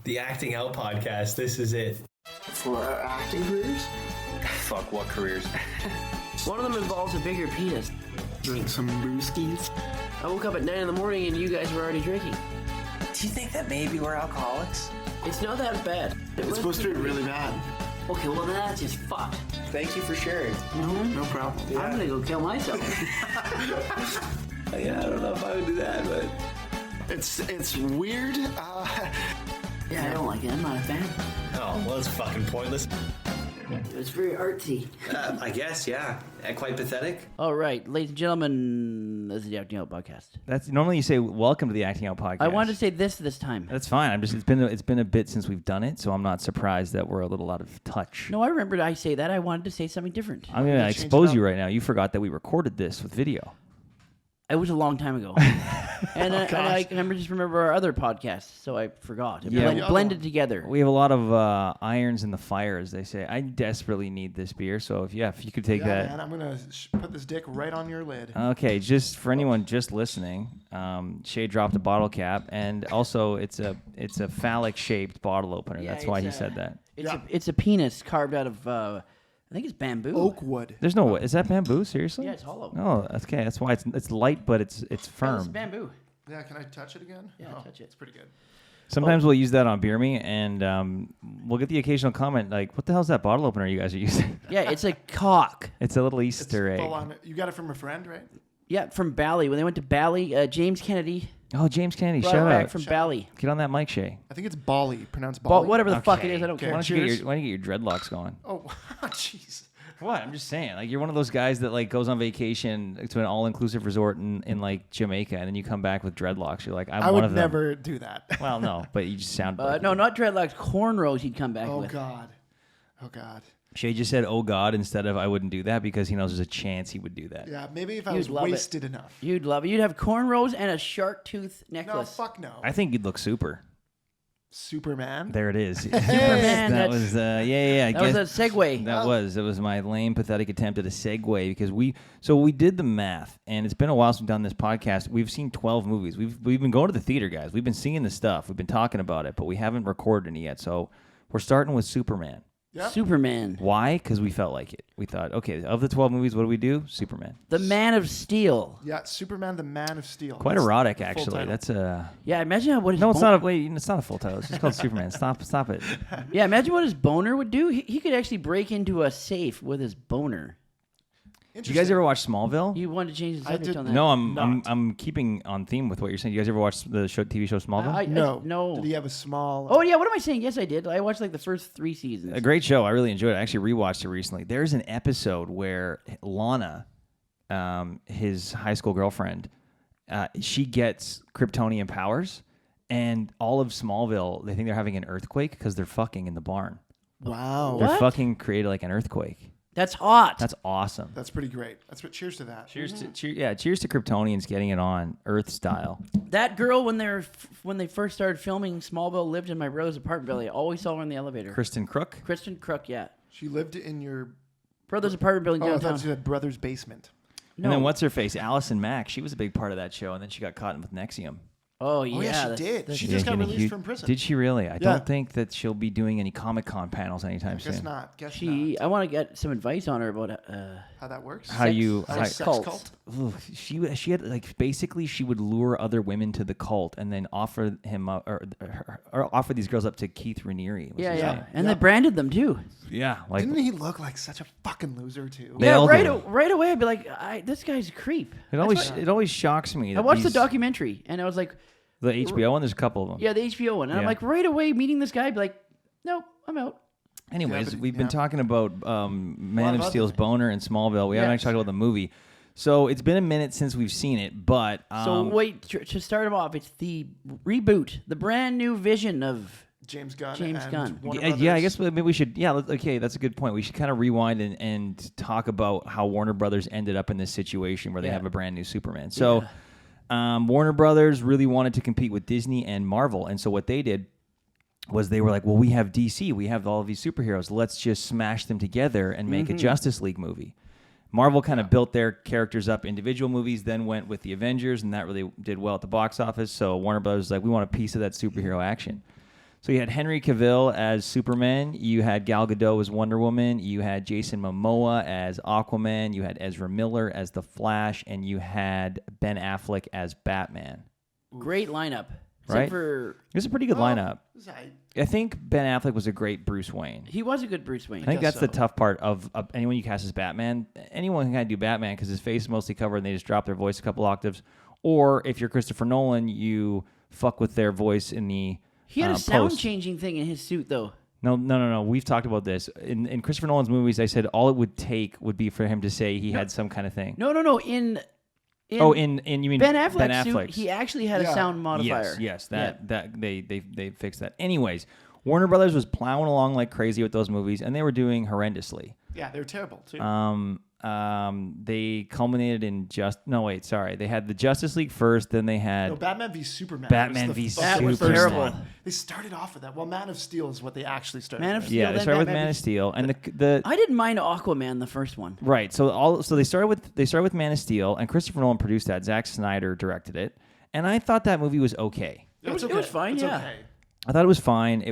The Acting Out podcast. This is it. For our acting careers? Fuck, what careers? One of them involves a bigger penis. Drink some brewskis. I woke up at 9 in the morning and you guys were already drinking. Do you think that maybe we're alcoholics? It's not that bad. It's supposed to be really bad. Okay, well then that's just fucked. Thank you for sharing. No problem. I'm gonna go kill myself. Yeah, I don't know if I would do that, but... It's weird. Yeah, I don't like it. I'm not a fan. Oh, well, it's fucking pointless. It's very artsy. I guess, yeah. Quite pathetic. All right, ladies and gentlemen, this is the Acting Out podcast. That's normally you say welcome to the Acting Out podcast. I wanted to say this time. That's fine. It's been a bit since we've done it, so I'm not surprised that we're a little out of touch. No, I remembered I say that. I wanted to say something different. I'm gonna expose you right now. You forgot that we recorded this with video. It was a long time ago. and I just remember our other podcasts, so I forgot. It blended together. We have a lot of irons in the fire, as they say. I desperately need this beer, so if you could take that. Man, I'm gonna put this dick right on your lid. Okay, just for anyone just listening, Shay dropped a bottle cap, and also it's a phallic shaped bottle opener. Yeah, That's why he said that. It's a penis carved out of I think it's bamboo. Oak wood. There's no way. Is that bamboo? Seriously? Yeah, it's hollow. Oh, okay. That's why it's light, but it's firm. It's bamboo. Yeah, can I touch it again? Yeah, touch it. It's pretty good. Sometimes we'll use that on Beer Me, and we'll get the occasional comment like, "What the hell is that bottle opener you guys are using?" Yeah, it's a cock. It's a little Easter egg. Full on. You got it from a friend, right? Yeah, from Bally. When they went to Bally, James Kennedy. Oh, James Kennedy, brought shout it back out. from Bally. Get on that mic, Shay. I think it's Bali. Pronounced Well, Bali. whatever the fuck it is, I don't care. Why don't you get your dreadlocks going? Oh, jeez. What? I'm just saying. Like, you're one of those guys that like goes on vacation to an all-inclusive resort in like Jamaica, and then you come back with dreadlocks. You're like, I one would of them. never do that. Well, no, but you just sound. Like No, not dreadlocks, cornrows he'd come back Oh with. God. Shay just said, "Oh God," instead of "I wouldn't do that," because he knows there's a chance he would do that. Yeah, maybe if I You'd was love it. wasted enough. You'd love it. You'd have cornrows and a shark tooth No, necklace. fuck no. I think you'd look super. Superman. There it is. Superman, That was yeah. That was a segue. It was my lame, pathetic attempt at a segue because we did the math, and it's been a while since we've done this podcast. We've seen 12 movies. We've been going to the theater, guys. We've been seeing the stuff. We've been talking about it, but we haven't recorded any yet. So we're starting with Superman. Yep. Superman. Why? Because we felt like it. We thought, okay, of the 12 movies, what do we do? Superman. The Man of Steel. Yeah, Superman, the Man of Steel. Quite That's erotic, the full actually. title. That's a Yeah, imagine what his no. It's not. It's not a full title. It's just called Superman. Stop it. Yeah, imagine what his boner would do. He could actually break into a safe with his boner. Did you guys ever watch Smallville? You wanted to change the subject on that? No, I'm keeping on theme with what you're saying. You guys ever watch the TV show Smallville? No. Did he have a small... Oh, yeah, what am I saying? Yes, I did. I watched like the first 3 seasons. A great show. I really enjoyed it. I actually rewatched it recently. There's an episode where Lana, his high school girlfriend, she gets Kryptonian powers, and all of Smallville, they think they're having an earthquake because they're fucking in the barn. Wow. They're What? fucking created like an earthquake. That's hot. That's awesome. That's pretty great. Cheers to that. Cheers to Kryptonians getting it on Earth style. That girl, when they first started filming Smallville, lived in my brother's apartment building. I always saw her in the elevator. Kristen Crook. Kristen Crook, yeah. She lived in your... Brother's apartment building Oh, I downtown. thought she had brother's basement. No. And then what's her face? Allison Mack. She was a big part of that show, and then she got caught with Nexium. Oh, yeah. Oh, yeah, she did. She just got getting released from prison. Did she really? I Yeah. don't think that she'll be doing any Comic-Con panels anytime Guess soon. not. Guess I want to get some advice on her about not. How that works? How you... sex how- cult. Ugh, she had like basically she would lure other women to the cult and then offer him or offer these girls up to Keith Raniere. was his name. And they branded them too. Yeah, like Didn't he look like such a fucking loser, too? They all do. Right away I'd be like, this guy's a creep. it always shocks me. I That watched the these- documentary and I was like, the HBO one. There's a couple of them. yeah, the HBO one. And I'm Yeah. like, right away meeting this guy, I'd be like, nope, I'm out. Anyways, but- we've been talking about Man of of Steel's other boner in Smallville. We haven't Yes. actually talked about the movie. So it's been a minute since we've seen it, but So wait, to start him off, it's the reboot, the brand new vision of James Gunn. James and Gunn. Warner yeah, I Brothers. guess maybe we should. Yeah, okay, that's a good point. We should kind of rewind and talk about how Warner Brothers ended up in this situation where they have a brand new Superman. So Warner Brothers really wanted to compete with Disney and Marvel, and so what they did was they were like, well, we have DC, we have all of these superheroes, let's just smash them together and make a Justice League movie. Marvel kind of built their characters up individual movies, then went with the Avengers, and that really did well at the box office. So Warner Brothers was like, we want a piece of that superhero action. So you had Henry Cavill as Superman, you had Gal Gadot as Wonder Woman, you had Jason Momoa as Aquaman, you had Ezra Miller as The Flash, and you had Ben Affleck as Batman. Great lineup. Right? Except for It was a pretty good lineup. I I think Ben Affleck was a great Bruce Wayne. he was a good Bruce Wayne. I think guess that's the so. tough part of anyone you cast as Batman. Anyone can kind of do Batman because his face is mostly covered and they just drop their voice a couple octaves. Or if you're Christopher Nolan, you fuck with their voice in the He had a sound post. changing thing in his suit, though. No. We've talked about this. In Christopher Nolan's movies, I said all it would take would be for him to say he had some kind of thing. No. In You mean Ben Affleck's suit, Affleck's. he actually had a Yeah. sound modifier. Yes, that they fixed that. Anyways, Warner Brothers was plowing along like crazy with those movies, and they were doing horrendously. Yeah, they're terrible too. They culminated in they had the Justice League first, then they had No, Batman v Superman. Batman was the v fucking was first terrible. one. They started off with that. Well, Man of Steel is what they actually started. Man of with. Steel. yeah, they then started with Batman Man v- of Steel, and the I didn't mind Aquaman, the first one. right. So they started with Man of Steel, and Christopher Nolan produced that. Zack Snyder directed it, and I thought that movie was okay. Yeah, it's It was fine, It's yeah. okay. I thought it was fine.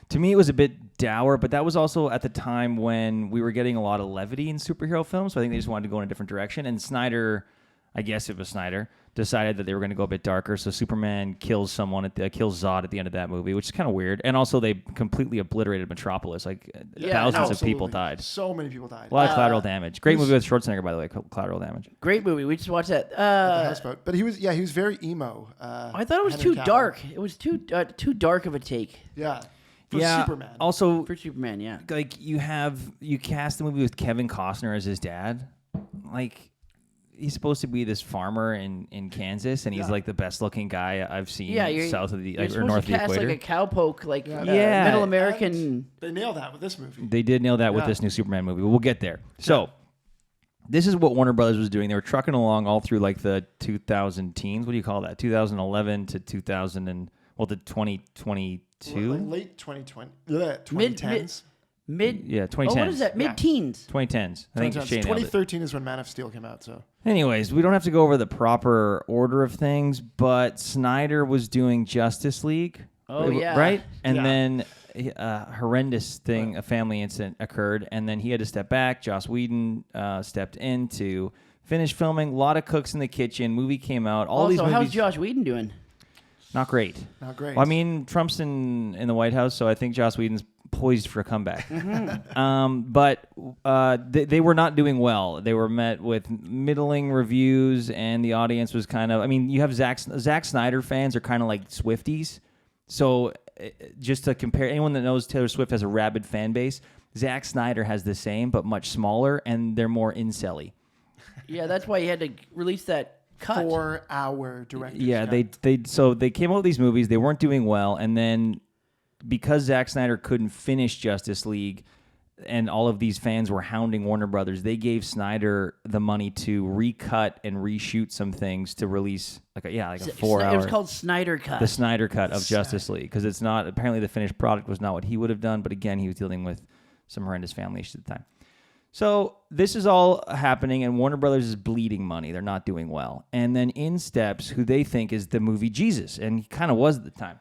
To me, it was a bit dour, but that was also at the time when we were getting a lot of levity in superhero films. So I think they just wanted to go in a different direction. And Snyder, I guess it was Snyder, decided that they were going to go a bit darker. So Superman kills Zod at the end of that movie, which is kind of weird. And also they completely obliterated Metropolis. Like thousands of people Absolutely. died. So many people died. A lot of collateral damage. Great movie with Schwarzenegger, by the way. Collateral Damage. Great movie. We just watched that. The houseboat. But he was very emo. I thought it was Henry too Cavill. dark. It was too dark of a take Yeah. For Yeah. Superman. Also, for Superman. Yeah. like you cast the movie with Kevin Costner as his dad. Like he's supposed to be this farmer in Kansas, and he's like the best looking guy I've seen Yeah, you're south of the You're or supposed north to of the cast equator. like a cowpoke, like Yeah. middle And American. they nailed that with this movie. They did nail that with Yeah. this new Superman movie. But we'll get there. So this is what Warner Brothers was doing. They were trucking along all through like the 2000 teens. What do you call that? 2011 to 2000 and to 2022. Like late 2020. 2010s. Mid. Yeah, Oh, 2010s. what is that? Yeah. Mid-teens. 2010s. I think 2010s. Shane nailed it. 2013 is when Man of Steel came out. So Anyways, we don't have to go over the proper order of things, but Snyder was doing Justice League. Oh, yeah. Right? And Yeah. then a horrendous thing, a family incident occurred, and then he had to step back. Joss Whedon stepped in to finish filming. A lot of cooks in the kitchen. Movie came out. All these Also, movies, how's Josh Whedon doing? not great. not great. Well, I mean, Trump's in the White House, so I think Joss Whedon's poised for a comeback. But they were not doing well. They were met with middling reviews, and the audience was kind of. I mean, you have Zack Snyder fans are kind of like Swifties. So just to compare, anyone that knows Taylor Swift has a rabid fan base. Zack Snyder has the same, but much smaller, and they're more incel-y. Yeah, that's why he had to release that cut. 4-hour director's Yeah, cut. they came out with these movies. They weren't doing well, and then because Zack Snyder couldn't finish Justice League, and all of these fans were hounding Warner Brothers, they gave Snyder the money to recut and reshoot some things to release like a 4-hour. It was called Snyder Cut. The Snyder Cut of Justice League, because it's not apparently the finished product was not what he would have done, but again he was dealing with some horrendous family issues at the time. So this is all happening, and Warner Brothers is bleeding money. They're not doing well. And then in steps who they think is the movie Jesus, and he kind of was at the time.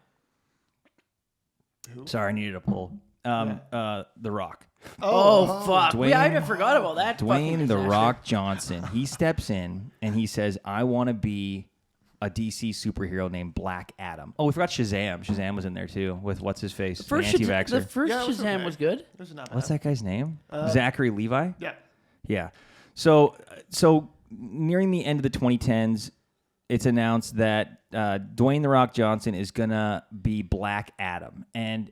Who? Sorry, I needed a pull. The Rock. oh fuck! Dwayne- I forgot about that. fucking Dwayne The disaster. Rock Johnson. He steps in and he says, I want to be a DC superhero named Black Adam. Oh, we forgot Shazam. Shazam was in there too with what's his face, the First anti-vaxxer. the first Yeah, it was Shazam okay. was good. This is not bad. What's that guy's name? Zachary Levi? Yeah. Yeah. So nearing the end of the 2010s, it's announced that Dwayne The Rock Johnson is going to be Black Adam. And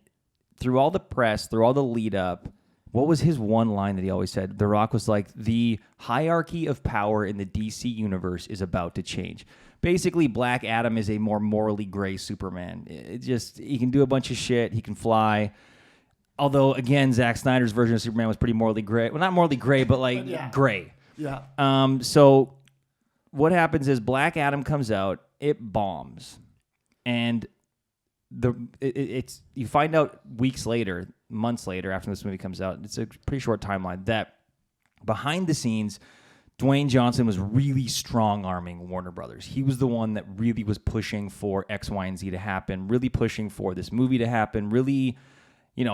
through all the press, through all the lead up, what was his one line that he always said? The Rock was like, the hierarchy of power in the DC universe is about to change. Basically, Black Adam is a more morally gray Superman. He can do a bunch of shit. He can fly. Although, again, Zack Snyder's version of Superman was pretty morally gray. Well, not morally gray, but like Yeah. gray. Yeah. So what happens is Black Adam comes out, it bombs, and you find out weeks later, months later, after this movie comes out, it's a pretty short timeline, that behind the scenes, Dwayne Johnson was really strong-arming Warner Brothers. He was the one that really was pushing for X, Y, and Z to happen, really pushing for this movie to happen, really, he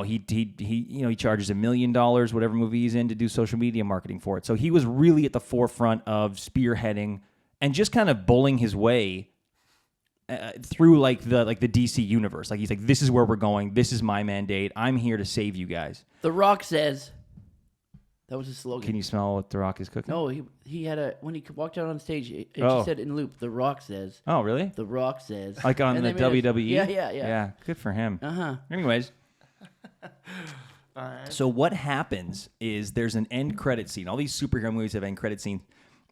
charges $1 million, whatever movie he's in, to do social media marketing for it. So he was really at the forefront of spearheading and just kind of bowling his way through like the DC universe. Like he's like, this is where we're going. This is my mandate. I'm here to save you guys. The Rock says. That was his slogan. Can you smell what The Rock is cooking? No, he had when he walked out on stage, it just said in loop, The Rock says. Oh, really? The Rock says. Like on the WWE? Yeah. Yeah, good for him. Uh-huh. Anyways. All right. So what happens is there's an end credit scene. All these superhero movies have end credit scenes.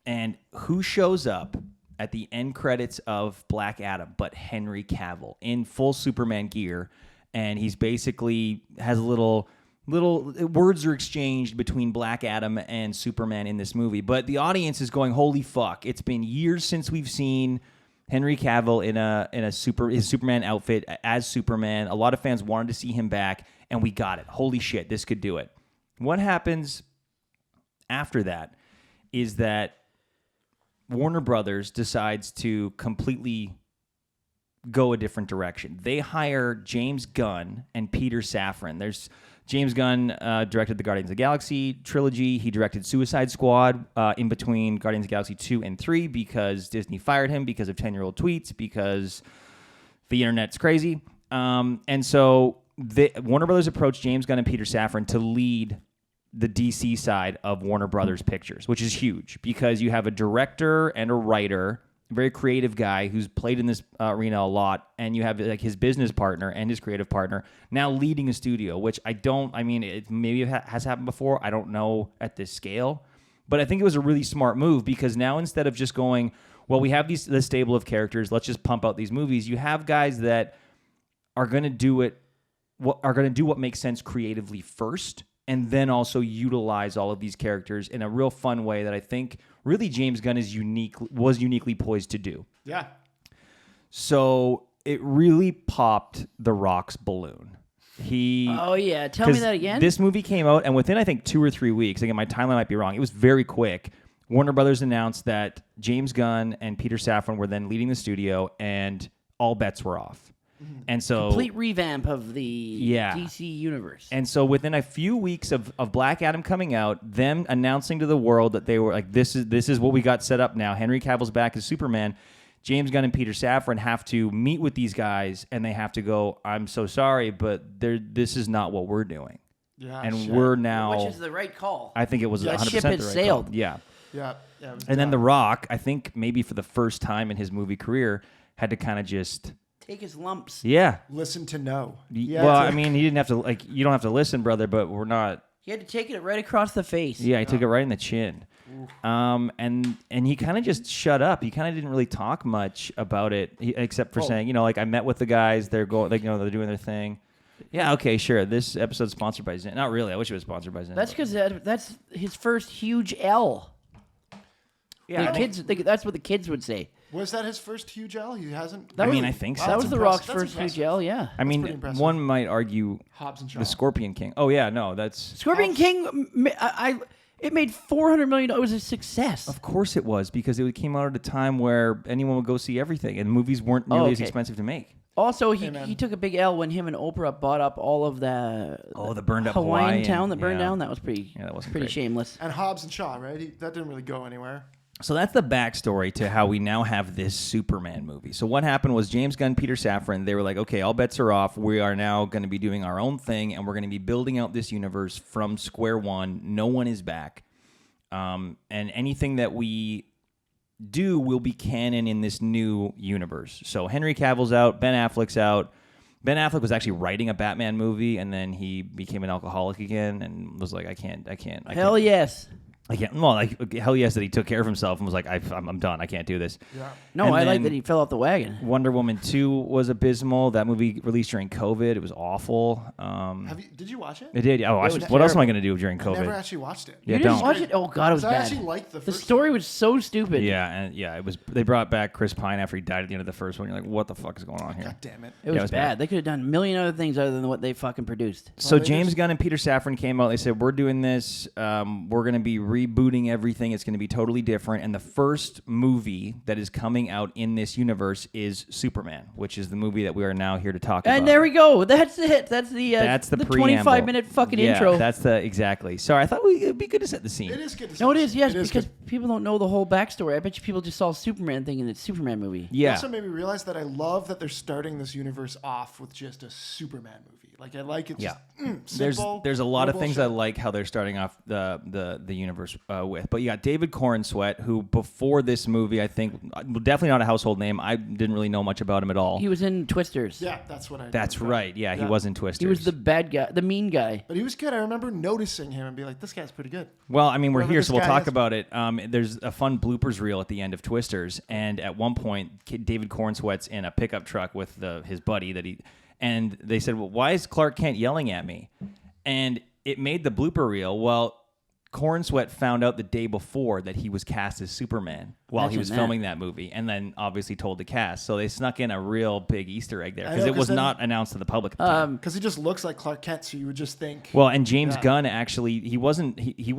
And who shows up at the end credits of Black Adam but Henry Cavill in full Superman gear? And he's basically has a little words are exchanged between Black Adam and Superman in this movie, but the audience is going, holy fuck, it's been years since we've seen Henry Cavill in his Superman outfit as Superman. A lot of fans wanted to see him back, and we got it. Holy shit, this could do it. What happens after that is that Warner Brothers decides to completely go a different direction. They hire James Gunn and Peter Safran. There's James Gunn directed the Guardians of the Galaxy trilogy. He directed Suicide Squad in between Guardians of the Galaxy 2 and 3 because Disney fired him because of 10-year-old tweets, because the internet's crazy. And so Warner Brothers approached James Gunn and Peter Safran to lead the DC side of Warner Brothers Pictures, which is huge because you have a director and a writer, a very creative guy who's played in this arena a lot, and you have like his business partner and his creative partner now leading a studio, which it maybe has happened before. I don't know at this scale, but I think it was a really smart move because now instead of just going, well, we have this stable of characters, let's just pump out these movies, you have guys that are going to do what makes sense creatively first, and then also utilize all of these characters in a real fun way that I think really James Gunn was uniquely poised to do. Yeah. So it really popped The Rock's balloon. Oh, yeah. Tell me that again. This movie came out, and within, I think, 2 or 3 weeks, again, my timeline might be wrong, it was very quick. Warner Brothers announced that James Gunn and Peter Safran were then leading the studio, and all bets were off. And so complete revamp of the DC universe. And so within a few weeks of Black Adam coming out, them announcing to the world that they were like, this is what we got set up now. Henry Cavill's back as Superman. James Gunn and Peter Safran have to meet with these guys, and they have to go, I'm so sorry, but this is not what we're doing. Yeah, and we're now... Which is the right call. I think it was 100% ship the had right sailed. call. Yeah. Yeah. And then The Rock, I think maybe for the first time in his movie career, had to kind of just... take his lumps. Yeah. Listen to no. Well, I mean, he didn't have to, you don't have to listen, brother, but we're not... He had to take it right across the face. Yeah, he took it right in the chin. And he kind of just shut up. He kind of didn't really talk much about it, except for saying, I met with the guys. They're going, they're doing their thing. Yeah, okay, sure. This episode's sponsored by Zen. Not really. I wish it was sponsored by Zen. That's because that's his first huge L. Yeah, that's what the kids would say. Was that his first huge L? He hasn't. I think so. That was The Rock's first huge L. Yeah. I mean, one might argue Hobbs and Shaw. The Scorpion King. Oh yeah, no, that's Scorpion King. It made $400 million. It was a success. Of course it was, because it came out at a time where anyone would go see everything, and movies weren't nearly as expensive to make. Also, he took a big L when him and Oprah bought up all of the burned up Hawaiian Hawaii town that burned down. That was pretty great. shameless. And Hobbs and Shaw, right? That didn't really go anywhere. So that's the backstory to how we now have this Superman movie. So what happened was James Gunn, Peter Safran, they were like, okay, all bets are off. We are now going to be doing our own thing, and we're going to be building out this universe from square one. No one is back. And anything that we do will be canon in this new universe. So Henry Cavill's out. Ben Affleck's out. Ben Affleck was actually writing a Batman movie, and then he became an alcoholic again and was like, I can't. Hell yes. I can't. Well, hell yes that he took care of himself and was like, I'm done. I can't do this. Yeah. No, I like that he fell off the wagon. Wonder Woman 2 was abysmal. That movie released during COVID. It was awful. Did you watch it? I did. Oh, what else am I going to do during COVID? I never actually watched it. Yeah, you didn't watch it? Oh God, it was bad. I actually liked the first. The story was so stupid. Yeah, it was. They brought back Chris Pine after he died at the end of the first one. You're like, what the fuck is going on here? God damn it! It was bad. They could have done a million other things other than what they fucking produced. So James Gunn and Peter Safran came out. They said, we're doing this. We're going to be rebooting everything. It's going to be totally different. And the first movie that is coming out in this universe is Superman, which is the movie that we are now here to talk about. And there we go. That's it. That's the preamble. 25-minute fucking intro. That's exactly. Sorry, I thought it'd be good to set the scene. It is good to set No, it the is, scene. yes, It is because good. people don't know the whole backstory. I bet you people just saw Superman thinking it's a Superman movie. It Yeah. also made me realize that I love that they're starting this universe off with just a Superman movie. Like I like it. Just, simple, There's a lot no of things I bullshit. like how they're starting off the universe with. But you got David Cornswet, who before this movie, I think, definitely not a household name. I didn't really know much about him at all. He was in Twisters. Yeah, that's what I. That's remember. right. Yeah, he was in Twisters. He was the bad guy, the mean guy. But he was good. I remember noticing him and be like, "This guy's pretty good." Well, I mean, we're Whoever here, this so we'll guy talk is. about it. There's a fun bloopers reel at the end of Twisters, and at one point, David Cornswet's in a pickup truck with his buddy and they said, "Well, why is Clark Kent yelling at me?" And it made the blooper reel. Well, Cornswet found out the day before that he was cast as Superman while he Imagine was that. filming that movie, and then obviously told the cast. So they snuck in a real big Easter egg there I because know, it 'cause was then- not announced to the public at the time. Because he just looks like Clark Kent, so you would just think. Well, and James Yeah. Gunn actually, he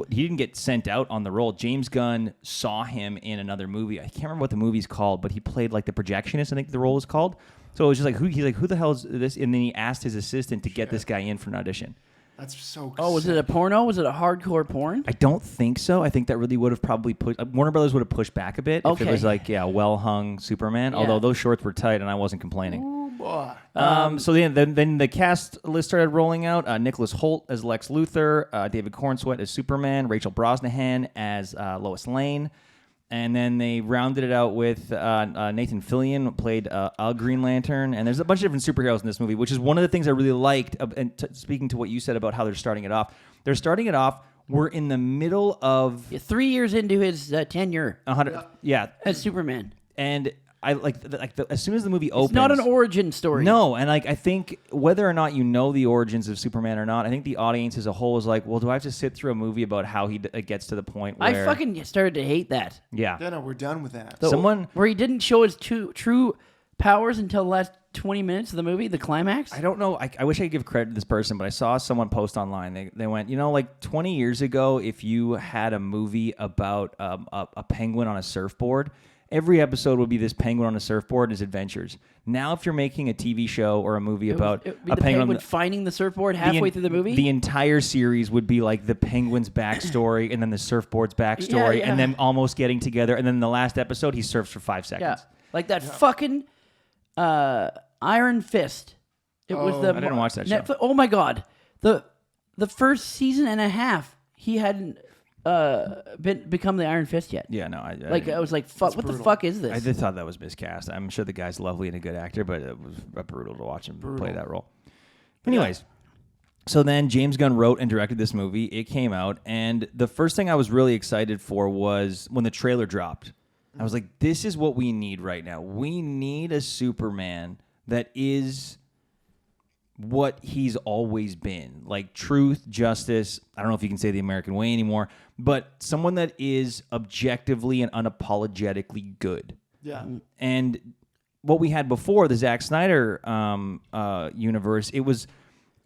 didn't get sent out on the role. James Gunn saw him in another movie. I can't remember what the movie's called, but he played like the projectionist, I think the role was called. So it was just like, who the hell is this? And then he asked his assistant to get this guy in for an audition. That's so. Oh, was it a porno? Was it a hardcore porn? I don't think so. I think that really would have probably Warner Brothers would have pushed back a bit if it Okay. was like, well hung Superman. Yeah. Although those shorts were tight and I wasn't complaining. Oh boy. So then the cast list started rolling out. Nicholas Hoult as Lex Luthor, David Cornswet as Superman, Rachel Brosnahan as Lois Lane, and then they rounded it out with Nathan Fillion played a Green Lantern, and there's a bunch of different superheroes in this movie, which is one of the things I really liked. And speaking to what you said about how they're starting it off, we're in the middle of 3 years into his tenure 100, yeah, as Superman. and I like as soon as the movie opens, It's not an origin story. No, and like I think whether or not you know the origins of Superman or not, I think the audience as a whole is like, well, do I have to sit through a movie about how he gets to the point where I fucking started to hate that. yeah. Yeah, no, we're done with that. The- where he didn't show his true powers until the last 20 minutes of the movie, the climax. I don't know. I wish I could give credit to this person, but I saw someone post online. They went, like 20 years ago, if you had a movie about a penguin on a surfboard, every episode would be this penguin on a surfboard and his adventures. Now, if you're making a TV show or a movie about It would be a the penguin, penguin finding the surfboard halfway through the movie. the entire series would be like the penguin's backstory and then the surfboard's backstory Yeah. and then almost getting together. And then the last episode, he surfs for 5 yeah, seconds. like that fucking Iron Fist. It was the I didn't watch that show. Oh my god, the first season and a half he hadn't become the Iron Fist yet. Yeah, no. I was like, fuck. What the fuck is this? I just thought that was miscast. I'm sure the guy's lovely and a good actor, but it was brutal to watch him play that role. Anyways, so then James Gunn wrote and directed this movie. It came out, and the first thing I was really excited for was when the trailer dropped. I was like, this is what we need right now. We need a Superman that is what he's always been, like truth, justice. I don't know if you can say the American way anymore, but someone that is objectively and unapologetically good. Yeah. And what we had before the Zack Snyder universe,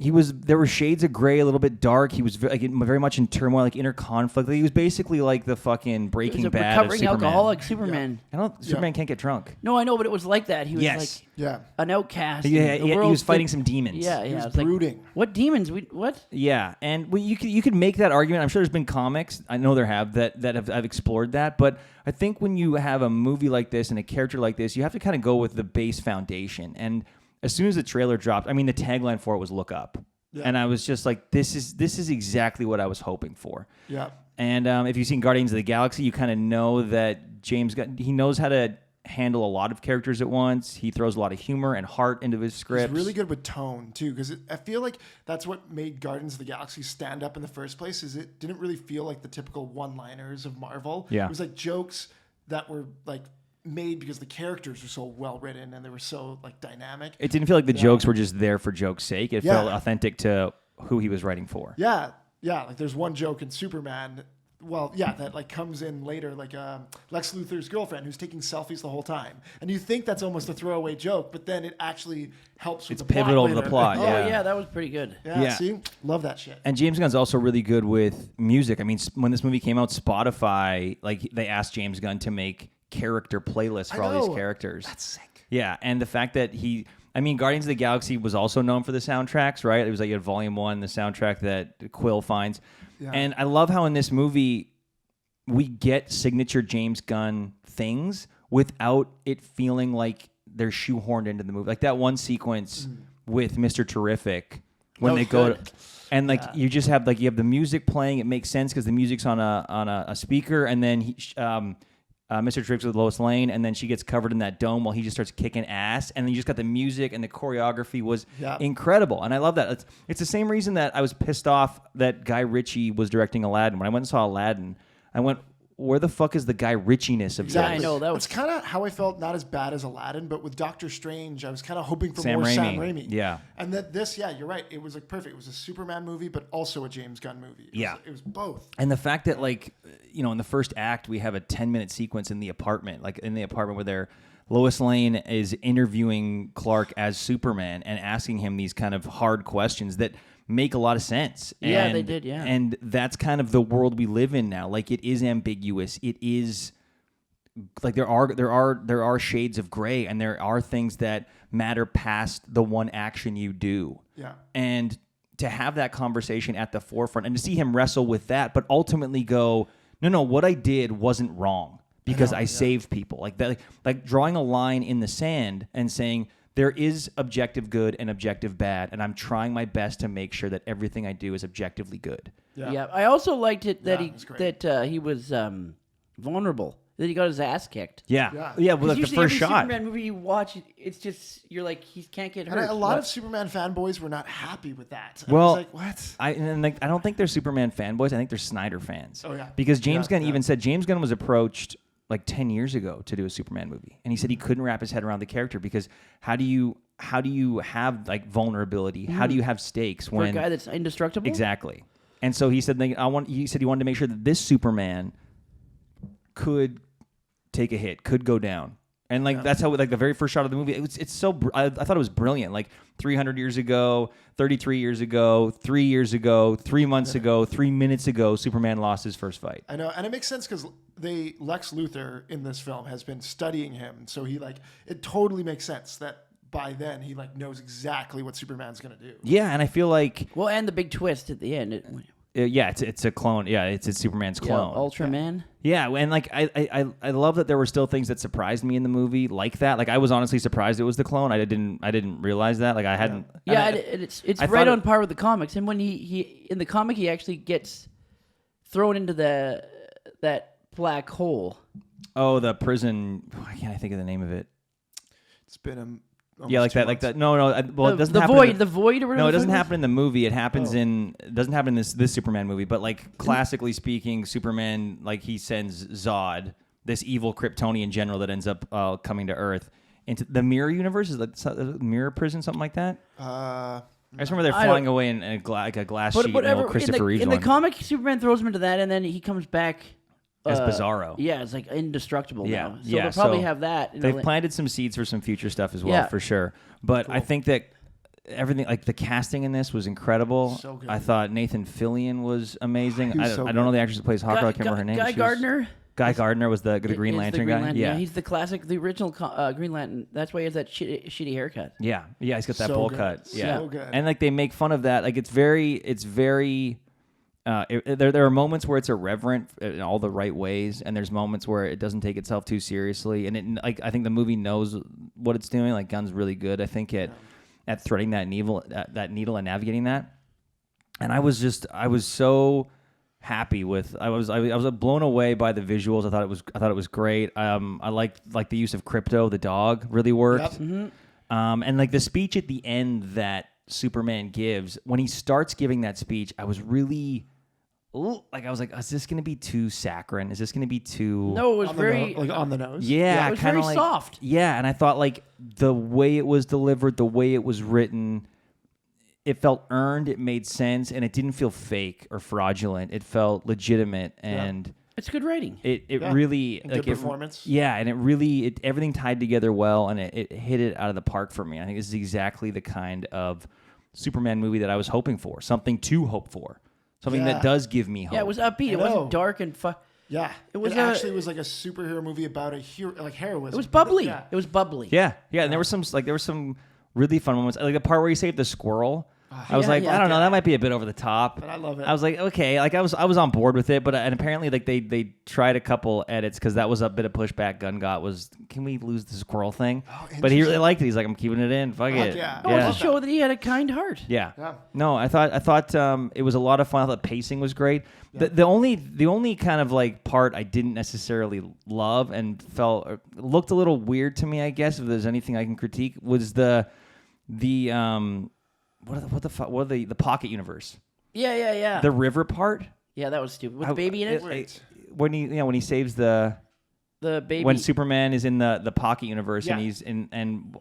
there were shades of gray, a little bit dark. He was very much in turmoil, like inner conflict. He was basically like the fucking Breaking He was a Bad of recovering Superman. alcoholic Superman. Superman can't get drunk. No, I know, but it was like that. He was Yes. like Yeah. an outcast. Yeah, and the he world was fighting think- some demons. Yeah, He was It's like, brooding. what demons? What? Yeah, and you could make that argument. I'm sure there's been comics, I know there have, that have explored that. But I think when you have a movie like this and a character like this, you have to kind of go with the base foundation. And as soon as the trailer dropped, I mean, the tagline for it was "Look Up," and I was just like, "This is exactly what I was hoping for." Yeah. And if you've seen Guardians of the Galaxy, you kind of know that James Gunn, he knows how to handle a lot of characters at once. He throws a lot of humor and heart into his scripts. He's really good with tone too, because I feel like that's what made Guardians of the Galaxy stand up in the first place. Is it didn't really feel like the typical one-liners of Marvel. Yeah. It was like jokes that were like made because the characters were so well written and they were so like dynamic. It didn't feel like the jokes were just there for joke's sake. It felt authentic to who he was writing for. Yeah, like there's one joke in Superman that like comes in later, like Lex Luthor's girlfriend who's taking selfies the whole time, and you think that's almost a throwaway joke, but then it actually helps with It's the plot pivotal to later. the plot. Oh Yeah. yeah, that was pretty good. Yeah, see, love that shit. And James Gunn's also really good with music. I mean, when this movie came out, Spotify, like they asked James Gunn to make character playlists for all these characters. That's sick. Yeah, and the fact that Guardians of the Galaxy was also known for the soundtracks, right? It was like you had Volume 1, the soundtrack that Quill finds. Yeah. And I love how in this movie we get signature James Gunn things without it feeling like they're shoehorned into the movie. Like that one sequence with Mr. Terrific when they go to, and like you just have you have the music playing. It makes sense because the music's on a speaker, and then Mr. Terrific's with Lois Lane, and then she gets covered in that dome while he just starts kicking ass, and then you just got the music, and the choreography was incredible, and I love that. It's the same reason that I was pissed off that Guy Ritchie was directing Aladdin. When I went and saw Aladdin, I went, where the fuck is the Guy Ritchie-ness of this? Yeah, I know. That's kind of how I felt, not as bad as Aladdin, but with Doctor Strange, I was kind of hoping for Sam more Raimi. Sam Raimi. Yeah. And you're right. It was like perfect. It was a Superman movie, but also a James Gunn movie. It was both. And the fact that, in the first act, we have a 10-minute sequence in the apartment, where Lois Lane is interviewing Clark as Superman and asking him these kind of hard questions that make a lot of sense. Yeah, they did, yeah. And that's kind of the world we live in now. Like, it is ambiguous. It is like there are shades of gray, and there are things that matter past the one action you do. Yeah. And to have that conversation at the forefront and to see him wrestle with that, but ultimately go, no, what I did wasn't wrong because I saved people. Like that, like drawing a line in the sand and saying, there is objective good and objective bad, and I'm trying my best to make sure that everything I do is objectively good. Yeah. I also liked it that he was vulnerable. That he got his ass kicked. Yeah. Well, like the first shot. Superman movie you watch, it's just you're like he can't get hurt. And a lot of Superman fanboys were not happy with that. Well, I was like, what? I don't think they're Superman fanboys. I think they're Snyder fans. Oh yeah. Because James Gunn even said James Gunn was approached like 10 years ago to do a Superman movie, and he said he couldn't wrap his head around the character because how do you have like vulnerability? How do you have stakes when for a guy that's indestructible? Exactly. And so he said he said he wanted to make sure that this Superman could take a hit, could go down. And that's how the very first shot of the movie, it's so I thought it was brilliant. Like 300 years ago, 33 years ago, 3 years ago, 3 months ago, 3 minutes ago, Superman lost his first fight. I know, and it makes sense because Lex Luthor in this film has been studying him, so it totally makes sense that by then he knows exactly what Superman's gonna do. Yeah, and I feel like and the big twist at the end. It's a clone. Yeah, it's Superman's clone. Ultraman. Yeah, and I love that there were still things that surprised me in the movie like that. Like I was honestly surprised it was the clone. I didn't realize that. Like I hadn't. Yeah, it's right on par with the comics. And when he in the comic he actually gets thrown into that black hole. Oh, the prison. Why can't I think of the name of it? It's been like that. No. Well, it doesn't the happen. Void or whatever. No, it doesn't happen in the movie. It happens it doesn't happen in this Superman movie. But classically speaking, Superman he sends Zod, this evil Kryptonian general that ends up coming to Earth into the Mirror Universe. Is that Mirror Prison, something like that? I just remember they're flying away in a glass sheet. Whatever. Christopher Reeves in the comic, Superman throws him into that, and then he comes back. As Bizarro. Yeah, it's indestructible now. So yeah, they'll probably have that. They've planted some seeds for some future stuff as well, for sure. But cool. I think that everything, the casting in this was incredible. So good. I thought Nathan Fillion was amazing. I don't so know the actress that plays Hawkeye. I can't remember her name. Guy Gardner. Guy Gardner was the Green Lantern guy. Yeah, he's the classic, the original Green Lantern. That's why he has that shitty haircut. Yeah, he's got that bowl cut. Yeah, so good. And they make fun of that. It's very. There are moments where it's irreverent in all the right ways, and there's moments where it doesn't take itself too seriously. And I think the movie knows what it's doing. Gunn's really good, I think, at threading that needle and navigating that. And I was so happy with. I was blown away by the visuals. I thought it was great. I liked the use of Crypto, the dog, really worked. Yep. Mm-hmm. And the speech at the end that Superman gives, when he starts giving that speech, I was really. I was like, is this going to be too saccharine? Is this going to be too... No, it was very... on the nose? Yeah, it was very soft. Yeah, and I thought, the way it was delivered, the way it was written, it felt earned, it made sense, and it didn't feel fake or fraudulent. It felt legitimate, and it's good writing. It really and good performance. And it really everything tied together well, and it hit it out of the park for me. I think this is exactly the kind of Superman movie that I was hoping for. Something to hope for. Something that does give me hope. Yeah, it was upbeat. It wasn't dark and Yeah, it actually was like a superhero movie about a hero, like heroism. It was bubbly. Yeah. It was bubbly. Yeah. And there were some really fun moments, like the part where he saved the squirrel. I was I don't know, that might be a bit over the top. But I love it. I was like, okay, like I was on board with it, but and apparently like they tried a couple edits because that was a bit of pushback Gunn got was, can we lose the squirrel thing? But he really liked it. He's like, I'm keeping it in. Fuck it. Yeah. Oh, to show that he had a kind heart. Yeah. No, I thought it was a lot of fun. I thought the pacing was great. Yeah. The only kind of like part I didn't necessarily love and looked a little weird to me, I guess, if there's anything I can critique, was the the pocket universe. Yeah. The river part. Yeah, that was stupid. With the baby in it. When he saves the baby. When Superman is in the pocket universe and he's in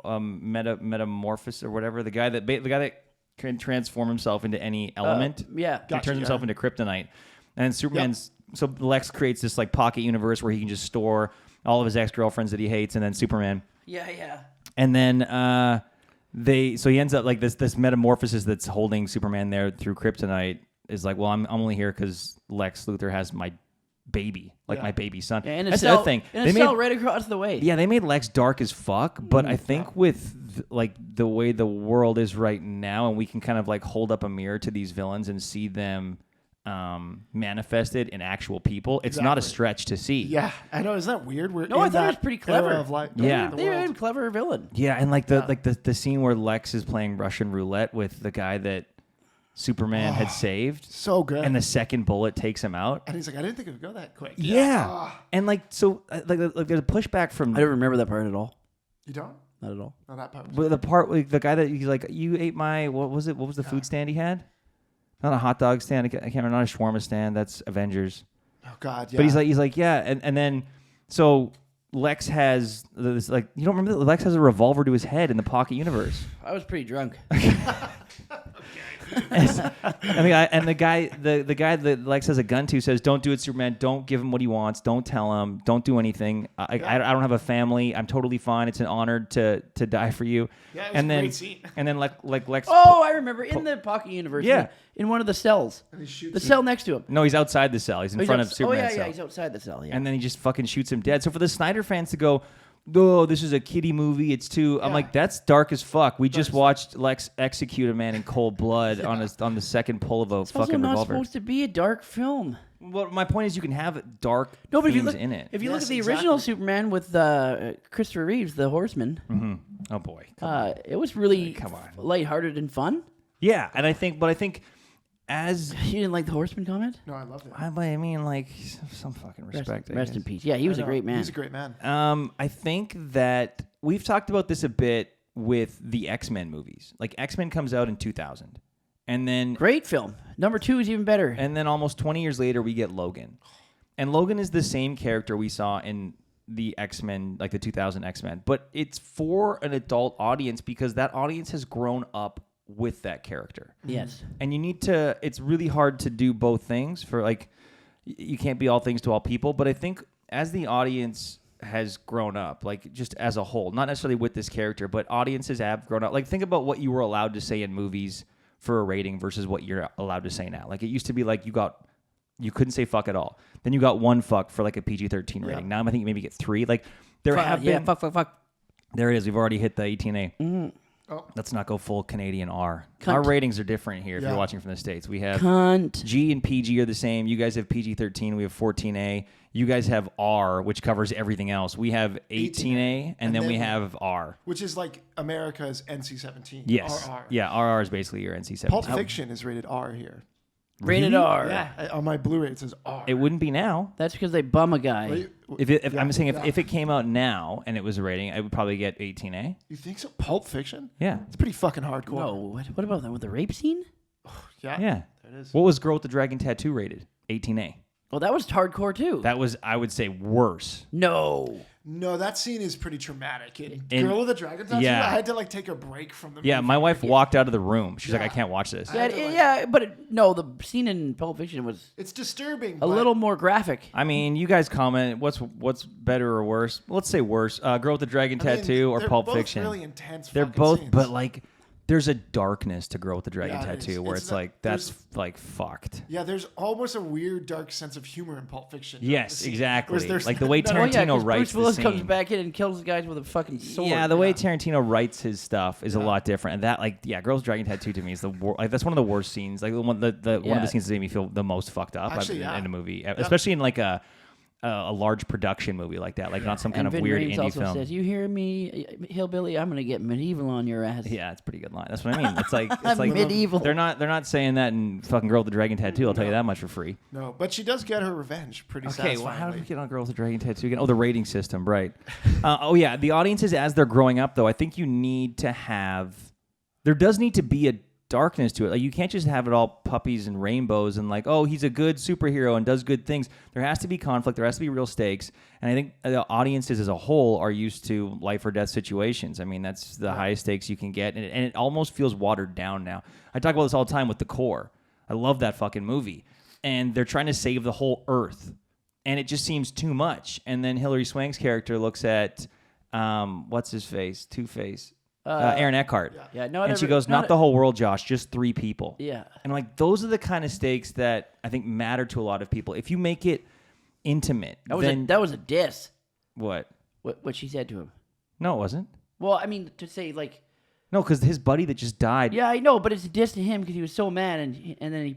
metamorphosis or whatever, the guy that can transform himself into any element. He turns himself into kryptonite. And Superman's so Lex creates this like pocket universe where he can just store all of his ex-girlfriends that he hates, and then Superman. Yeah. And then he ends up like this metamorphosis that's holding Superman there through kryptonite is like, well, I'm only here because Lex Luthor has my baby, my baby son. Yeah, and that's the other thing. And it's right across the way. Yeah, they made Lex dark as fuck, but I think with like the way the world is right now, and we can kind of like hold up a mirror to these villains and see them manifested in actual people. It's not a stretch to see. Yeah, I know. Isn't that weird? I thought it was pretty clever. They made him a clever villain. Yeah, and like the scene where Lex is playing Russian roulette with the guy that Superman had saved. So good. And the second bullet takes him out. And he's like, I didn't think it would go that quick. Yeah. And like, so like there's a pushback from. I don't remember that part at all. You don't? Not at all. No, that part. But the part with the guy that he's like, you ate my, what was it? What was the food stand he had? Not a hot dog stand. I can't remember. Not a shawarma stand. That's Avengers. Oh God, yeah. But he's like, yeah, and then so Lex has this like, you don't remember that Lex has a revolver to his head in the pocket universe. I was pretty drunk. And the guy that Lex has a gun to says, "Don't do it, Superman. Don't give him what he wants. Don't tell him. Don't do anything. I don't have a family. I'm totally fine. It's an honor to die for you." Yeah, it was a great scene. And then like Lex. Oh, I remember in the pocket universe. Yeah. In one of the cells. The cell next to him. No, he's outside the cell. He's in front of Superman's cell. He's outside the cell. Yeah. And then he just fucking shoots him dead. So for the Snyder fans to go, "Oh, this is a kiddie movie. It's too." I'm like, that's dark as fuck. We just watched Lex execute a man in cold blood on the second pull of a fucking revolver. It's also not supposed to be a dark film. Well, my point is, you can have dark but themes in it. If you look at the original Superman with Christopher Reeves, the Horseman. Mm-hmm. Oh boy, it was really lighthearted and fun. Yeah, and I think as you didn't like the Horseman comment? No, I loved it. I mean, like some fucking respect. Rest in peace. Yeah, he was a great man. He was a great man. I think that we've talked about this a bit with the X-Men movies. Like X-Men comes out in 2000, and then great film. Number 2 is even better. And then almost 20 years later, we get Logan, and Logan is the same character we saw in the X-Men, like the 2000 X-Men, but it's for an adult audience because that audience has grown up with that character. Yes. And you need to, it's really hard to do both things for like, you can't be all things to all people, but I think as the audience has grown up, like just as a whole, not necessarily with this character, but audiences have grown up. Like think about what you were allowed to say in movies for a rating versus what you're allowed to say now. Like it used to be like you couldn't say fuck at all. Then you got 1 fuck for like a PG-13 rating. Now I think you maybe get 3. Like there have been. Yeah, fuck. There it is. We've already hit the 18A. Mm-hmm. Oh. Let's not go full Canadian R. Cunt. Our ratings are different here if you're watching from the States. We have Cunt. G and PG are the same. You guys have PG-13. We have 14A. You guys have R, which covers everything else. We have 18A, and then we have R. Which is like America's NC-17. Yes. RR. Yeah, RR is basically your NC-17. Pulp Fiction is rated R here. Rated R. Yeah, on my Blu-ray it says R. It wouldn't be now. That's because they bum a guy. I'm saying if it came out now and it was a rating, I would probably get 18A. You think so? Pulp Fiction? Yeah. It's pretty fucking hardcore. No, what about that with the rape scene? Yeah. Yeah. There it is. What was Girl with the Dragon Tattoo rated? 18A. Well, that was hardcore too. That was, I would say, worse. No. No, that scene is pretty traumatic. In And- Girl with the Dragon Tattoo, yeah. I had to like take a break from the movie. Yeah, my wife walked out of the room. She's like, I can't watch this. Yeah, no, the scene in Pulp Fiction was It's disturbing. a but little more graphic. I mean, you guys comment. What's better or worse? Let's say worse. Girl with the Dragon I mean, Tattoo or they're Pulp both Fiction. Really intense. They're fucking both, scenes. but like, there's a darkness to Girl with the Dragon Yeah, it Tattoo is. where It's it's not- like that's like fucked. Yeah, there's almost a weird, dark sense of humor in Pulp Fiction. Yes, The scene- exactly. whereas there's Like the way none- Well, yeah, Tarantino 'cause writes Bruce Willis the comes scene. back in and kills guys with a fucking sword. Yeah, the way Tarantino writes his stuff is a lot different, and that, like, yeah, Girl's Dragon Tattoo to me is like that's one of the worst scenes. Like one of the Yeah. scenes that made me feel the most fucked up Actually, in yeah. a movie, especially in like a large production movie like that, like not some kind and of Vin weird Rames indie also film. says, "You hear me, hillbilly? I'm gonna get medieval on your ass." Yeah, it's a pretty good line. That's what I mean. It's like Medieval. They're not saying that in fucking Girl with the Dragon Tattoo. I'll tell you that much for free. No, but she does get her revenge pretty Okay, well, satisfyingly. how did we get on Girl with the Dragon Tattoo again? Oh, the rating system, right? Oh yeah, the audiences as they're growing up, though, I think you need to have. There does need to be a darkness to it. Like you can't just have it all puppies and rainbows and like, oh, he's a good superhero and does good things. There has to be conflict. There has to be real stakes. And I think the audiences as a whole are used to life or death situations. I mean, that's the highest stakes you can get, and it almost feels watered down now. I talk about this all the time with The Core. I love that fucking movie, and they're trying to save the whole Earth, and it just seems too much. And then Hilary Swank's character looks at what's his face, Two-Face. Aaron Eckhart. Yeah, no, and she goes, not the whole world, Josh, just 3 people. Yeah. And like, those are the kind of stakes that I think matter to a lot of people. If you make it intimate, That was a diss. What? What she said to him. No, it wasn't. Well, I mean, to say like, No, because his buddy that just died. yeah, I know, but it's a diss to him because he was so mad, and then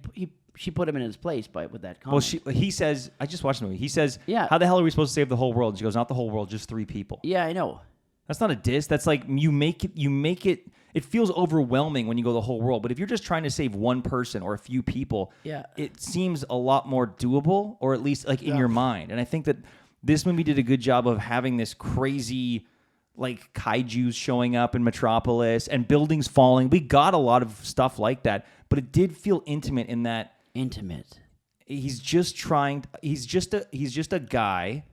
she put him in his place with that comment. Well, he says, I just watched the movie. He says, Yeah. how the hell are we supposed to save the whole world? And she goes, not the whole world, just 3 people. Yeah, I know. That's not a diss. That's like you make it. It feels overwhelming when you go the whole world. But if you're just trying to save one person or a few people, Yeah. it seems a lot more doable, or at least like in your mind. And I think that this movie did a good job of having this crazy, like kaijus showing up in Metropolis and buildings falling. We got a lot of stuff like that, but it did feel intimate in that Intimate. he's just a guy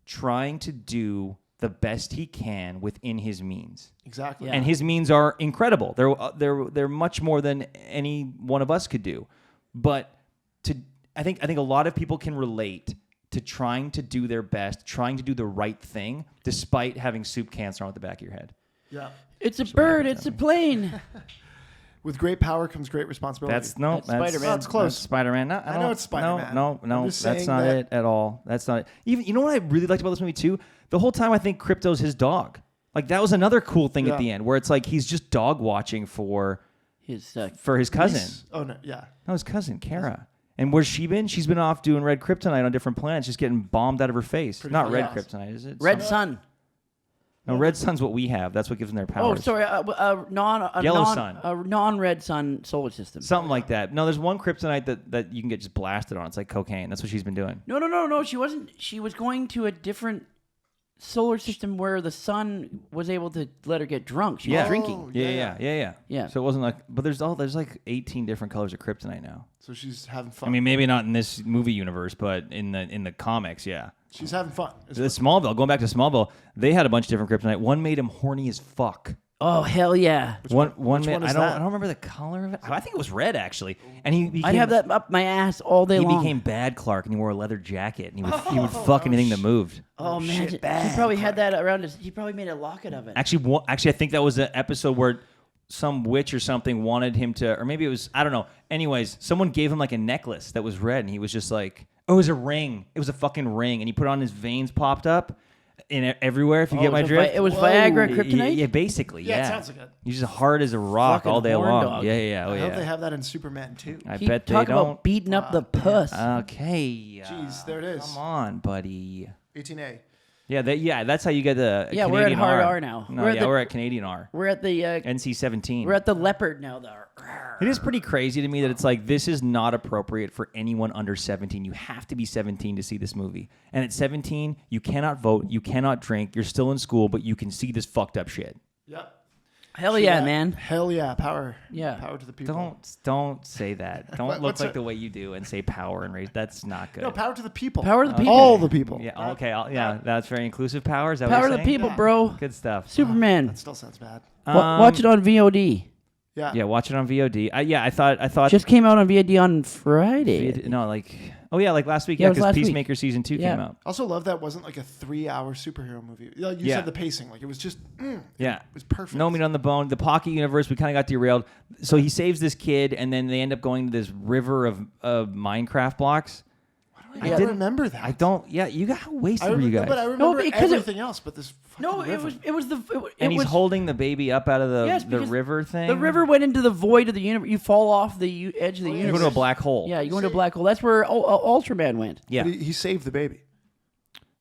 trying to do the best he can within his means. Exactly. Yeah. And his means are incredible. They're much more than any one of us could do. But I think a lot of people can relate to trying to do their best, trying to do the right thing, despite having soup cans thrown at the back of your head. Yeah. It's a bird. It's a plane. With great power comes great responsibility. That's Spider-Man. That's close. That's Spider-Man. No, I know it's Spider-Man. No, I'm just that's saying not that- it at all. That's not it. Even you know what I really liked about this movie too? The whole time I think Crypto's his dog. Like that was another cool thing at the end, where it's like he's just dog watching for His cousin. Oh no, yeah. No, his cousin Kara. And where's she been? She's been off doing red kryptonite on different planets, just getting bombed out of her face. Not red fast. kryptonite, is it? Red Sun. No, red sun's what we have. That's what gives them their powers. Oh, sorry. Yellow sun. A non-red sun solar system. Something like that. No, there's one kryptonite that you can get just blasted on. It's like cocaine. That's what she's been doing. No. She wasn't. She was going to a different solar system where the sun was able to let her get drunk. She was drinking. Yeah. So it wasn't like, but there's like 18 different colors of kryptonite now. So she's having fun. I mean, maybe not in this movie universe, but in the comics, yeah. She's having fun. The Smallville, going back to Smallville, they had a bunch of different kryptonite. One made him horny as fuck. Oh hell yeah! One which made, one is I don't that? remember the color of it. I think it was red actually. And he became, I'd have that up my ass all day He long. became Bad Clark, and he wore a leather jacket, and he would fuck anything that moved. Oh man, he probably had that around his. He probably made a locket of it. Actually, I think that was an episode where some witch or something wanted him to, or maybe it was, I don't know. Anyways, someone gave him like a necklace that was red, and he was just like, oh, it was a ring. It was a fucking ring, and he put it on, his veins popped up in everywhere. If you get my drift, It was Viagra kryptonite. Yeah, basically, yeah. Yeah, it sounds like it. He's just hard as a rock Fucking all day horn long. dog. Yeah. Oh I yeah. hope they have that in Superman too. I He bet they talk don't. about beating up the puss. Okay. Jeez, there it is. Come on, buddy. 18A. Yeah, that's how you get the Yeah, Canadian we're at hard R. R now. No, We're at we're at Canadian R. we're at the NC-17. we're at the leopard now. It is pretty crazy to me that it's like, this is not appropriate for anyone under 17. You have to be 17 to see this movie. And at 17, you cannot vote, you cannot drink, you're still in school, but you can see this fucked up shit. Yep. Hell yeah, man. Hell yeah, power. Yeah. Power to the people. Don't say that. Don't look what's like it? the way you do and say power and race. That's not good. No, power to the people. Power to the people. All the people. Yeah. Okay. That's very inclusive. Power. Is that Power what to you're the saying? people, Yeah. bro. Good stuff. Superman. That still sounds bad. Watch it on VOD. Yeah. Yeah. Watch it on VOD. I thought. Just came out on VOD on Friday. No, like. Oh yeah, like last week. Yeah, it Yeah, was because last week. Peacemaker season 2 came out. Also love that wasn't like a 3-hour superhero movie. Like you Yeah. said the pacing. Like it was just Yeah. it was perfect. No meat on the bone. The Pocket universe, we kind of got derailed. So he saves this kid, and then they end up going to this river of Minecraft blocks. I didn't remember that. I don't. Yeah, you got how wasted were you guys? But I remember because everything else but this fucking No, river. it was and he's holding the baby up out of the because river thing. The river went into the void of the universe. You fall off the edge of the You universe. go to a black hole. Yeah, you go into a black hole. That's where Ultraman went. Yeah. But he saved the baby.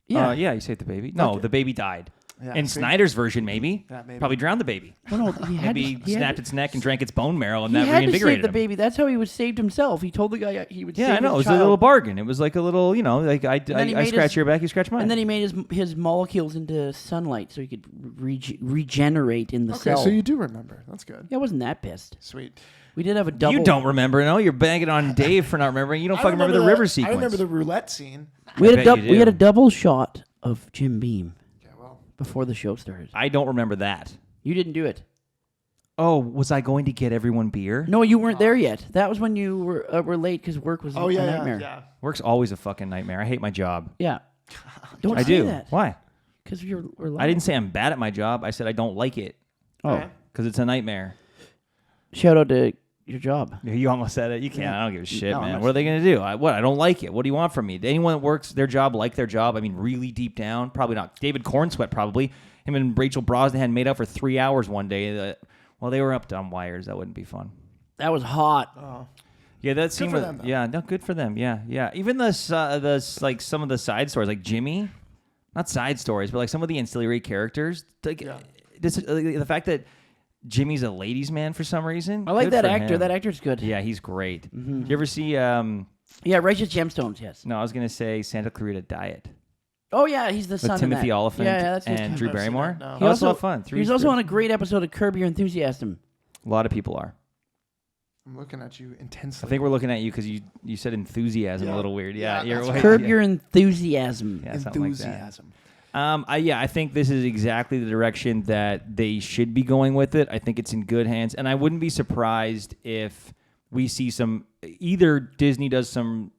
Yeah. Yeah, you saved the baby. No, Okay. the baby died. Yeah, In see? Snyder's version, maybe. Yeah, maybe. Probably drowned the baby. Well, no, he had Maybe to, he had snapped to- its neck and drank its bone marrow, and He that had to save reinvigorated the him. baby. That's how he was saved himself. He told the guy he would Yeah, save I know. It his was child. a little bargain. It was like a little, like I then he made scratch his- your back, you scratch mine. And then he made his molecules into sunlight so he could regenerate in the Okay, cell. so you do remember. That's good. Yeah, I wasn't that pissed. Sweet. We did have a double. You don't remember, no? You're banging on Dave for not remembering. You don't I fucking remember the river I sequence. remember the roulette scene. We had a bet you we had a do. double shot of Jim Beam Yeah, well. before the show started. I don't remember that. You didn't do it. Oh, was I going to get everyone beer? No, you weren't there yet. That was when you were late because work was Oh a yeah, nightmare. yeah. Work's always a fucking nightmare. I hate my job. Yeah. Don't I say do. that. Why? Because we're live. I didn't say I'm bad at my job. I said I don't like it Oh, Okay. because it's a nightmare. shout out to your job. You almost said it. You can't. I don't give a shit, No, I'm man. not- What are they going to do? I don't like it. What do you want from me? Anyone that works their job like their job? I mean, really deep down? Probably not. David Cornswet, probably. Him and Rachel Brosnahan made out for 3 hours one day. While they were up on wires. That wouldn't be fun. That was hot. Oh. Yeah, that seemed. for them, though. Yeah, no, good for them. Yeah. Even the like some of the side stories, like Jimmy, not side stories, but like some of the ancillary characters. Like the fact that Jimmy's a ladies' man for some reason. I like good that for actor. him. That actor's good. Yeah, he's great. Mm-hmm. Do you ever see? Yeah, Righteous Gemstones. Yes. No, I was gonna say Santa Clarita Diet Oh yeah, he's the son with Timothy of that. Oliphant Yeah, that's his and kid. Drew I've seen Barrymore. that, no. That He was a also lot of fun. He was also on a great episode of Curb Your Enthusiasm. A lot of people are. I'm looking at you intensely. I think we're looking at you because you said enthusiasm a Yeah. little weird. Yeah, Yeah, that's you're right. Curb yeah. Your Enthusiasm. Yeah, something like that. enthusiasm. I think this is exactly the direction that they should be going with it. I think it's in good hands, and I wouldn't be surprised if we see either Disney does some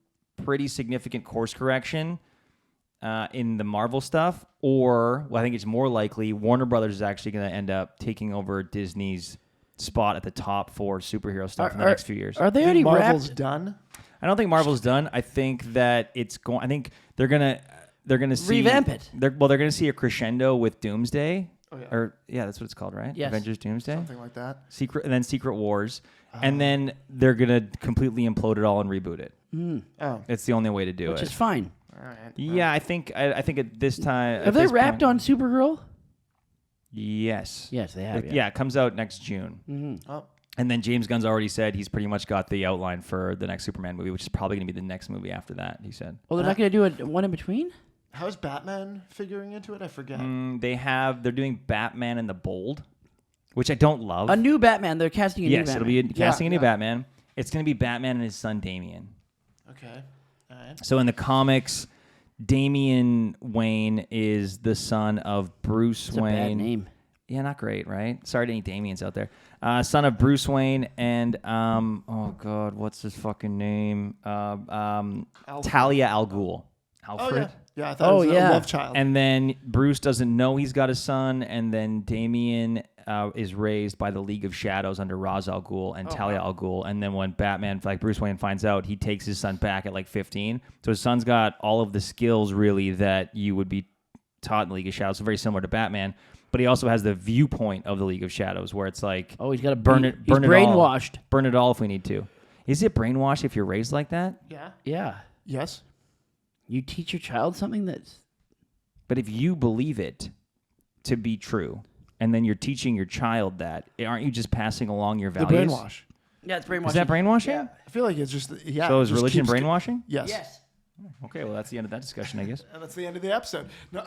pretty significant course correction in the Marvel stuff, or I think it's more likely Warner Brothers is actually going to end up taking over Disney's spot at the top for superhero stuff in the next few years. Are they I already think Marvel's wrapped? done. I don't think Marvel's done. I think that it's going. I think they're gonna see Revamp it. They're gonna see a crescendo with Doomsday. Oh, yeah. Or that's what it's called, right? Yes. Avengers Doomsday. Something like that. Secret Wars, and then they're gonna completely implode it all and reboot it. Oh, It's the only way to do Which it. is fine. all right. Yeah, I think at this time. Have they wrapped on Supergirl? Yes. Yes, they have. Yeah, it comes out next June. Oh, And then James Gunn's already said he's pretty much got the outline for the next Superman movie, which is probably going to be the next movie after that, he said. Well, they're not going to do one in between? how's Batman figuring into it? I forget. They're doing Batman in the Bold, which I don't love. A new Batman. They're casting a new Yes, Batman. it'll be casting a new yeah. Batman. It's going to be Batman and his son Damian. Okay. All right. So in the comics, Damian Wayne is the son of Bruce It's a Wayne. bad name. Yeah, not great, right? Sorry to any Damians out there. Son of Bruce Wayne and oh god, what's his fucking name? Talia al Ghul. Oh Alfred. yeah. Yeah, I thought it was yeah. a love child. And then Bruce doesn't know he's got a son, and then Damian is raised by the League of Shadows under Ra's al Ghul and Talia al Ghul. And then when Batman, like Bruce Wayne, finds out, he takes his son back at like 15. So his son's got all of the skills really that you would be taught in the League of Shadows, so very similar to Batman. But he also has the viewpoint of the League of Shadows, where it's like, Oh, he's got to burn it, burn he's it all, brainwashed. burn it all if we need to. Is it brainwashed if you're raised like that? yeah. Yeah. Yes. You teach your child something that's... But if you believe it to be true, and then you're teaching your child that, aren't you just passing along your The values? brainwash. Yeah, it's brainwashing. Is that brainwashing? Yeah. I feel like it's just yeah. So it is just religion keeps- brainwashing? Yes. Yes. Okay, well that's the end of that discussion, I guess. And that's the end of the episode. No.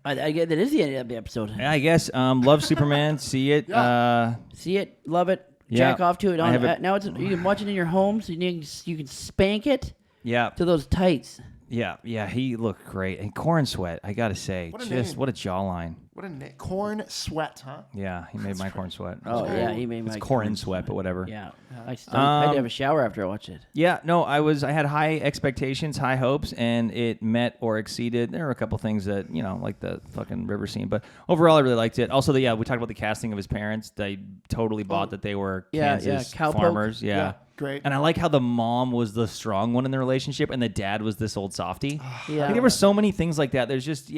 I get that is the end of the episode. Yeah, I guess. Love Superman. See it. Yeah. See it, love it, Yeah. jack off to it. I have it- Now you can watch it in your home, so you can spank it Yeah. to those tights. Yeah. He looked great. And Cornswet, I gotta say, What a just name. what a jawline. What a name. Cornswet, huh? Yeah, he made my Cornswet. Oh yeah, he made my It's corn sweat, but whatever. Yeah, I had to have a shower after I watched it. Yeah, no, I had high expectations, high hopes, and it met or exceeded. There were a couple things that, like the fucking river scene, but overall I really liked it. Also, we talked about the casting of his parents. They totally bought that they were Kansas cowpoke. farmers. Yeah, great. And I like how the mom was the strong one in the relationship and the dad was this old softy. Yeah. Like, there were so many things like that. There's just,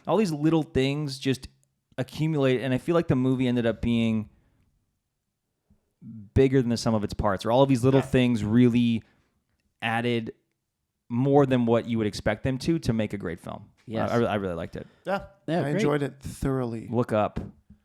all these little things just accumulate, and I feel like the movie ended up being bigger than the sum of its parts, or all of these little things really added more than what you would expect them to make a great film. Yes. I really liked it. Yeah, Yeah, I great. enjoyed it thoroughly. Look up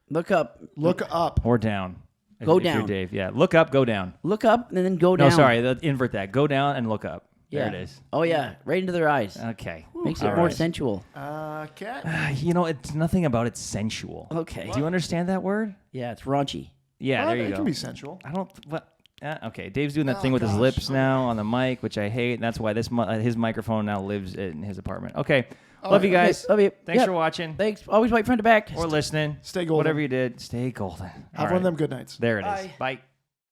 Look up, or down. Go if you're down. Dave. Yeah, look up, go down. and then go down. No, sorry, invert that. Go down and look up. Yeah. There it is. Oh yeah, right into their eyes. Okay. Makes it All more right. sensual. Cat. It's nothing about it sensual. Okay. Do you understand that word? Yeah, it's raunchy. Yeah, Well, there you it go. can be sensual. I don't. What? Okay, Dave's doing that thing with his gosh. lips now on the mic, which I hate. And that's why his microphone now lives in his apartment. Okay, love you guys. Love you. Thanks Yep. for watching Thanks. Always white front to back. or listening. Stay golden. Whatever you did, stay golden. Have one of them good nights. There it is. Bye. Bye.